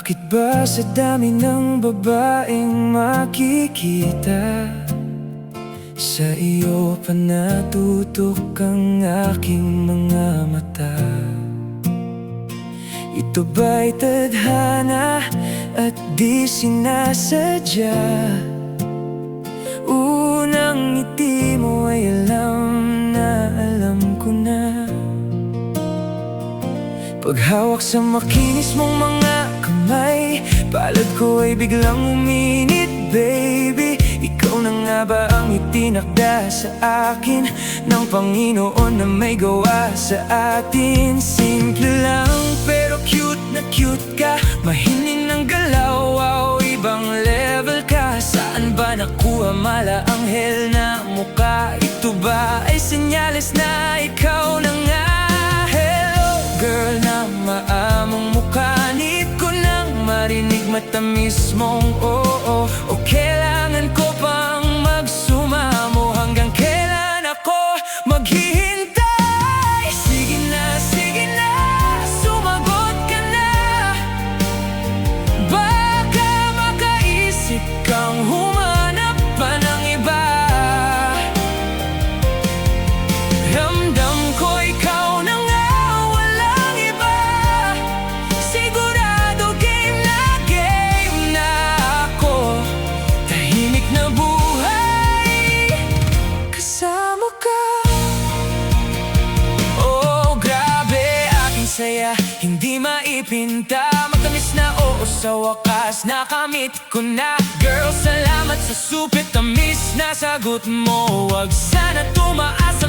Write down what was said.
Bakit ba sa dami ng babaeng makikita, sa iyo pa natutok ang aking mga mata? Ito ba'y tadhana at di sinasadya? Unang ngiti mo ay alam ko na. Paghawak sa makinis mong mga kamay, palad ko ay biglang uminit, baby. Ikaw na nga ba ang itinakda sa akin ng Panginoon na may gawa sa atin? Simple lang pero cute na cute ka, mahining ng galaw, wow, ibang level ka. Saan ba nakuha mala anghel na mukha? Ito ba ay senyales na ikaw na nga? Girl na maamong mukha, need ko nang marinig matamis mong oo. O kailangan ko pang magsumamo, hanggang kailan ako maghihintay? Sige na, sumagot ka na. Baka makaisip kang humanap pa ng iba. Ramdam ko ikaw na nga, saya, hindi maipinta. Matamis na oo, sa wakas nakamit ko na. Girl, salamat sa supit tamis na sagot mo. Wag sana tumaas